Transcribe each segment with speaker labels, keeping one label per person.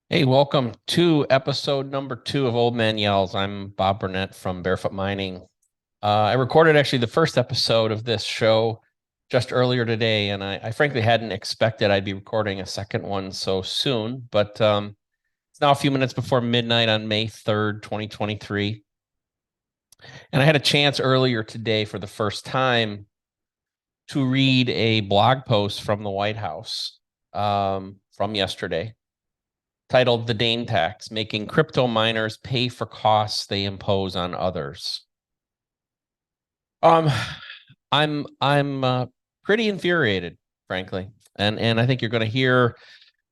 Speaker 1: Hey, welcome to episode number 2 of Old Man Yells. I'm Bob Burnett from Barefoot Mining. I recorded actually the first episode of this show just earlier today, and I frankly hadn't expected I'd be recording a second one so soon, but it's now a few minutes before midnight on May 3rd, 2023. And I had a chance earlier today for the first time to read a blog post from the White House from yesterday titled "The Dane Tax: Making Crypto Miners Pay for Costs They Impose on Others." Um, I'm pretty infuriated, frankly, and I think you're going to hear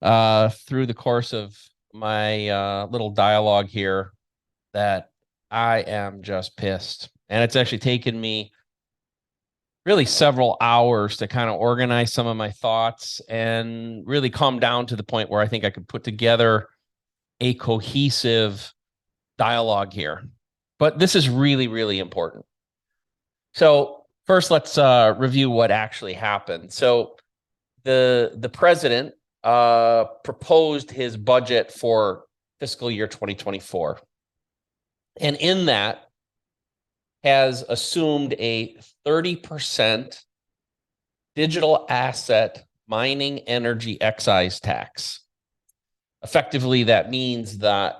Speaker 1: through the course of my little dialogue here that I am just pissed, and it's actually taken me really several hours to kind of organize some of my thoughts and really calm down to the point where I think I could put together a cohesive dialogue here. But this is really, really important. So first, let's review what actually happened. So the president proposed his budget for fiscal year 2024. And in that has assumed a 30% digital asset mining energy excise tax. Effectively, that means that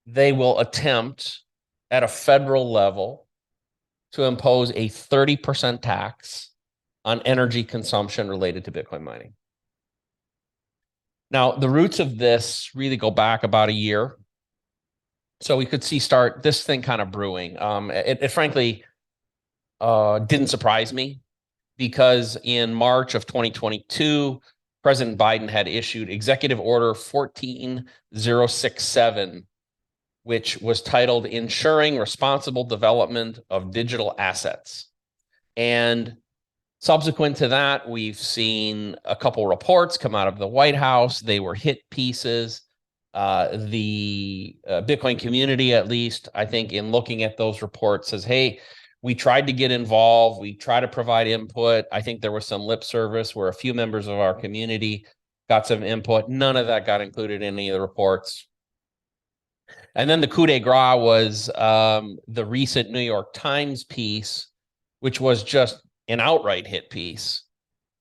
Speaker 1: they will attempt at a federal level to impose a 30% tax on energy consumption related to Bitcoin mining. Now, the roots of this really go back about a year. So we could see start this thing kind of brewing. It frankly didn't surprise me because in March of 2022, President Biden had issued Executive Order 14067, which was titled Ensuring Responsible Development of Digital Assets. And subsequent to that, we've seen a couple reports come out of the White House. They were hit pieces. The Bitcoin community, at least, I think, in looking at those reports, says, hey, we tried to get involved. We tried to provide input. I think there was some lip service where a few members of our community got some input. None of that got included in any of the reports. And then the coup de grace was the recent New York Times piece, which was just an outright hit piece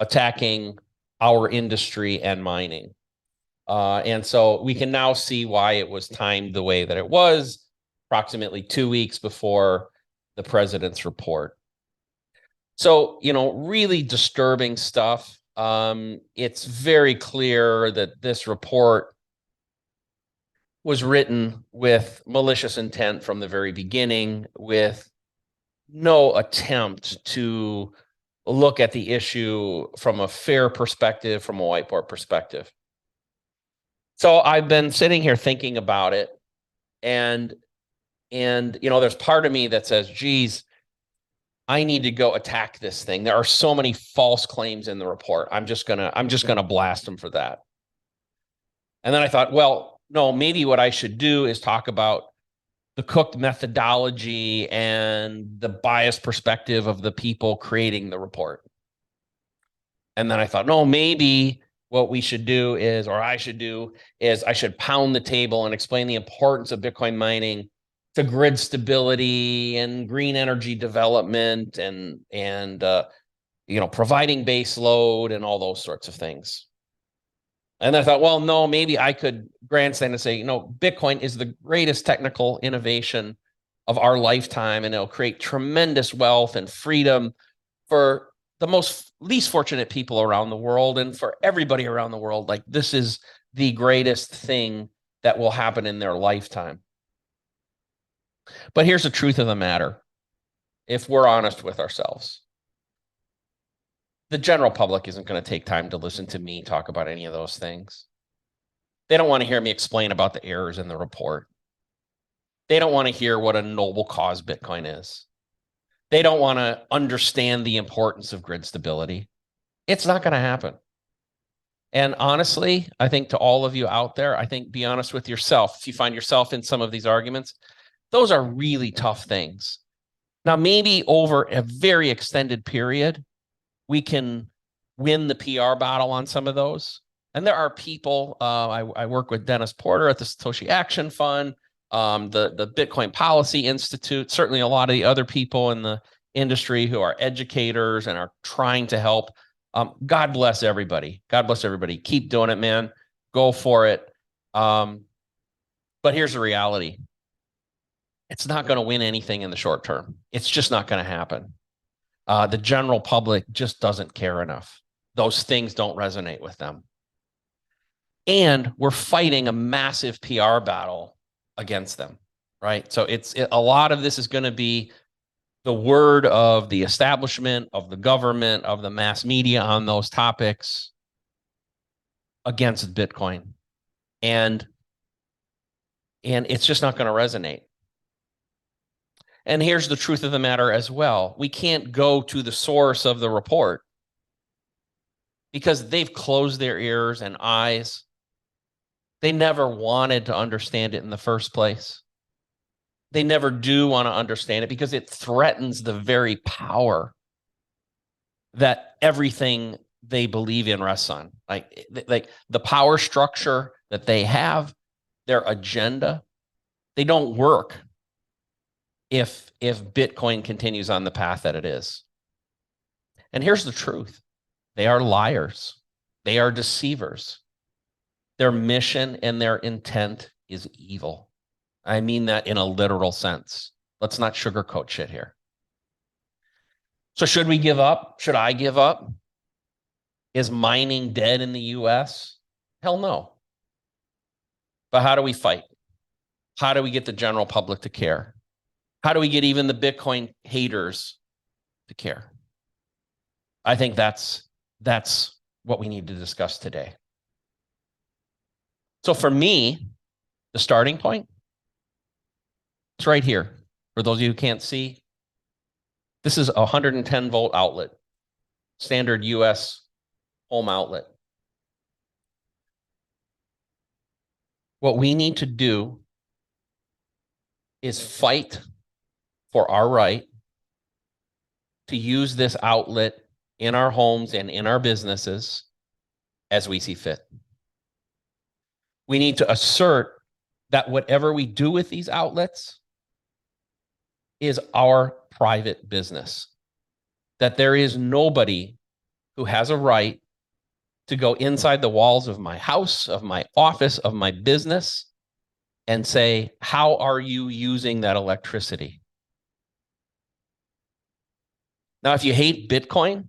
Speaker 1: attacking our industry and mining. And so we can now see why it was timed the way that it was, approximately 2 weeks before the president's report. So, really disturbing stuff. It's very clear that this report was written with malicious intent from the very beginning, with no attempt to look at the issue from a fair perspective, from a whiteboard perspective. So I've been sitting here thinking about it, and there's part of me that says, geez, I need to go attack this thing. There are so many false claims in the report. I'm just gonna blast them for that. And then I thought, well, no, maybe what I should do is talk about the cooked methodology and the biased perspective of the people creating the report. And then I thought, no, maybe what we should do is, or I should do, is I should pound the table and explain the importance of Bitcoin mining to grid stability and green energy development and providing base load and all those sorts of things. And I thought, well, no, maybe I could grandstand and say, Bitcoin is the greatest technical innovation of our lifetime, and it'll create tremendous wealth and freedom for the least fortunate people around the world and for everybody around the world. Like, this is the greatest thing that will happen in their lifetime. But here's the truth of the matter. If we're honest with ourselves, the general public isn't going to take time to listen to me talk about any of those things. They don't want to hear me explain about the errors in the report. They don't want to hear what a noble cause Bitcoin is. They don't want to understand the importance of grid stability. It's not going to happen. And honestly, I think to all of you out there, I think be honest with yourself. If you find yourself in some of these arguments, those are really tough things. Now, maybe over a very extended period, we can win the PR battle on some of those. And there are people, I work with Dennis Porter at the Satoshi Action Fund, the Bitcoin Policy Institute, certainly a lot of the other people in the industry who are educators and are trying to help. God bless everybody. God bless everybody. Keep doing it, man. Go for it. But here's the reality. It's not going to win anything in the short term. It's just not going to happen. The general public just doesn't care enough. Those things don't resonate with them. And we're fighting a massive PR battle against them, right? So a lot of this is going to be the word of the establishment, of the government, of the mass media on those topics against Bitcoin. And it's just not going to resonate. And here's the truth of the matter as well. We can't go to the source of the report because they've closed their ears and eyes. They never wanted to understand it in the first place. They never do want to understand it because it threatens the very power that everything they believe in rests on. Like the power structure that they have, their agenda, they don't work if Bitcoin continues on the path that it is. And here's the truth. They are liars. They are deceivers. Their mission and their intent is evil. I mean that in a literal sense. Let's not sugarcoat shit here. So should we give up? Should I give up? Is mining dead in the US? Hell no. But how do we fight? How do we get the general public to care? How do we get even the Bitcoin haters to care? I think that's what we need to discuss today. So for me, the starting point, it's right here. For those of you who can't see, this is a 110 volt outlet, standard US home outlet. What we need to do is fight for our right to use this outlet in our homes and in our businesses as we see fit. We need to assert that whatever we do with these outlets is our private business, that there is nobody who has a right to go inside the walls of my house, of my office, of my business, and say, how are you using that electricity? Now, if you hate Bitcoin,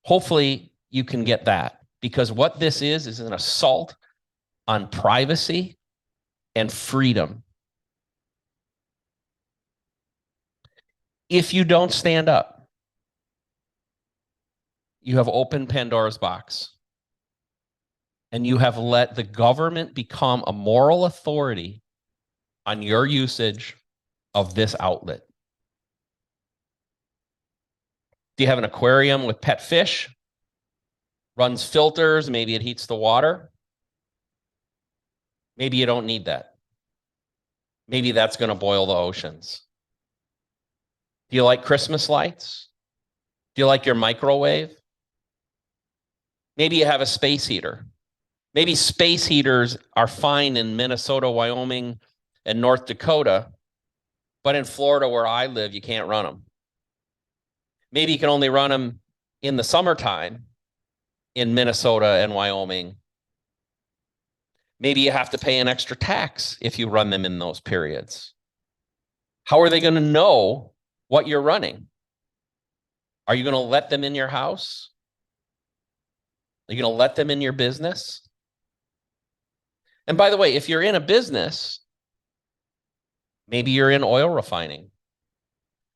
Speaker 1: hopefully you can get that, because what this is an assault on privacy and freedom. If you don't stand up, you have opened Pandora's box, and you have let the government become a moral authority on your usage of this outlet. Do you have an aquarium with pet fish? Runs filters, maybe it heats the water. Maybe you don't need that. Maybe that's going to boil the oceans. Do you like Christmas lights? Do you like your microwave? Maybe you have a space heater. Maybe space heaters are fine in Minnesota, Wyoming, and North Dakota, but in Florida, where I live, you can't run them. Maybe you can only run them in the summertime in Minnesota and Wyoming. Maybe you have to pay an extra tax if you run them in those periods. How are they going to know what you're running? Are you going to let them in your house? Are you going to let them in your business? And by the way, if you're in a business, maybe you're in oil refining.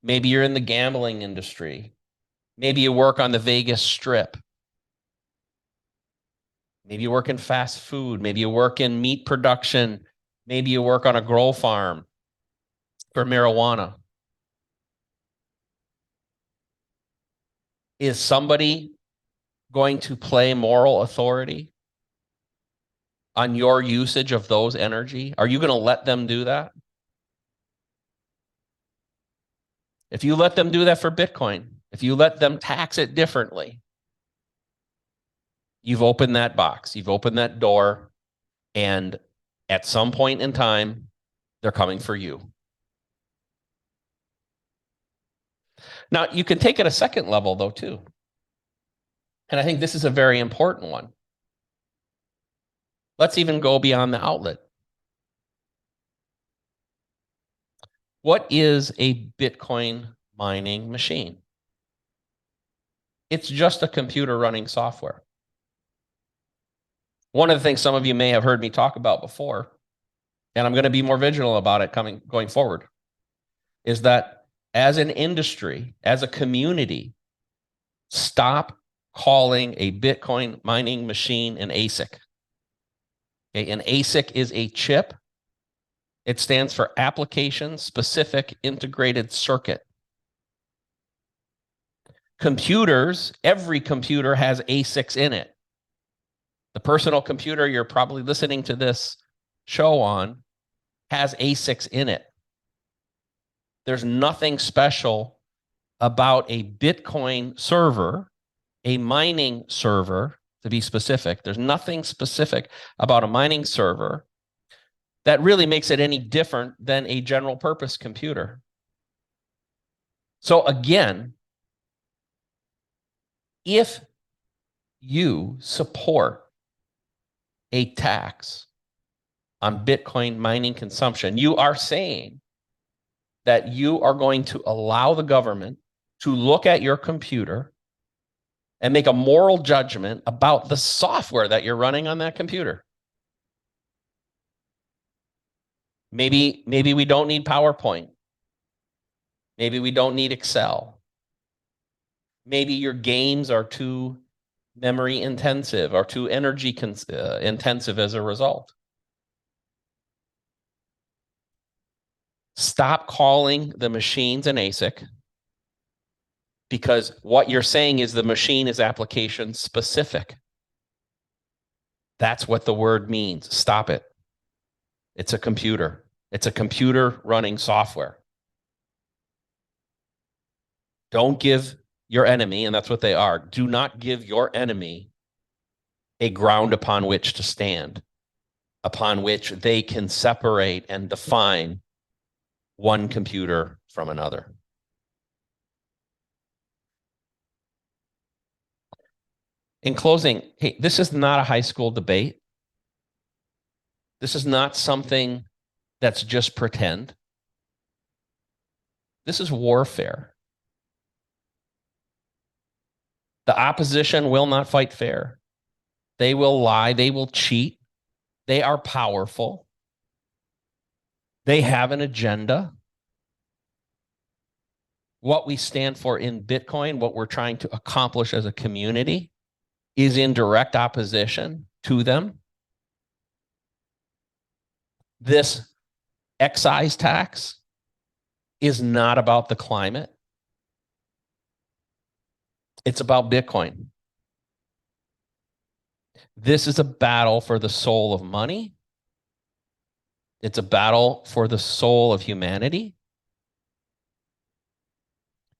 Speaker 1: Maybe you're in the gambling industry. Maybe you work on the Vegas Strip. Maybe you work in fast food. Maybe you work in meat production. Maybe you work on a grow farm for marijuana. Is somebody going to play moral authority on your usage of those energy? Are you going to let them do that? If you let them do that for Bitcoin, if you let them tax it differently, You've opened that box, you've opened that door, and at some point in time, they're coming for you. Now, you can take it a second level, though, too. And I think this is a very important one. Let's even go beyond the outlet. What is a Bitcoin mining machine? It's just a computer running software. One of the things some of you may have heard me talk about before, and I'm going to be more vigilant about it going forward, is that as an industry, as a community, stop calling a Bitcoin mining machine an ASIC. Okay, an ASIC is a chip. It stands for Application Specific Integrated Circuit. Computers, every computer has ASICs in it. The personal computer you're probably listening to this show on has ASICs in it. There's nothing special about a Bitcoin server, a mining server, to be specific. There's nothing specific about a mining server that really makes it any different than a general purpose computer. So again, if you support a tax on Bitcoin mining consumption, you are saying that you are going to allow the government to look at your computer and make a moral judgment about the software that you're running on that computer. Maybe we don't need PowerPoint. Maybe we don't need Excel. Maybe your games are too memory intensive or too energy intensive as a result. Stop calling the machines an ASIC, because what you're saying is the machine is application specific. That's what the word means. Stop it. It's a computer. It's a computer running software. Don't give your enemy, and that's what they are, do not give your enemy a ground upon which to stand, upon which they can separate and define one computer from another. In closing, hey, this is not a high school debate. This is not something that's just pretend. This is warfare. The opposition will not fight fair. They will lie. They will cheat. They are powerful. They have an agenda. What we stand for in Bitcoin, what we're trying to accomplish as a community, is in direct opposition to them. This excise tax is not about the climate. It's about Bitcoin. This is a battle for the soul of money. It's a battle for the soul of humanity.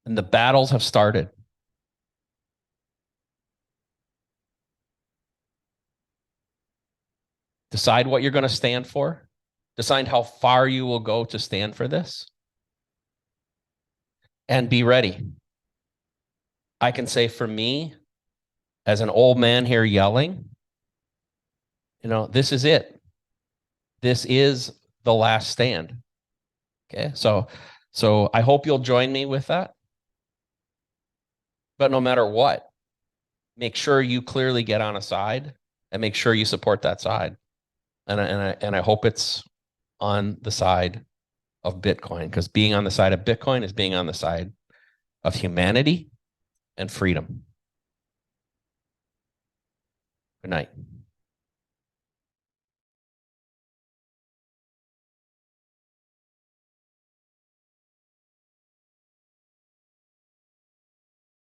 Speaker 1: And the battles have started. Decide what you're going to stand for. Decide how far you will go to stand for this. And be ready. I can say for me, as an old man here yelling, this is it. This is the last stand. Okay, so I hope you'll join me with that. But no matter what, make sure you clearly get on a side and make sure you support that side. And I hope it's on the side of Bitcoin, because being on the side of Bitcoin is being on the side of humanity and freedom. Good night.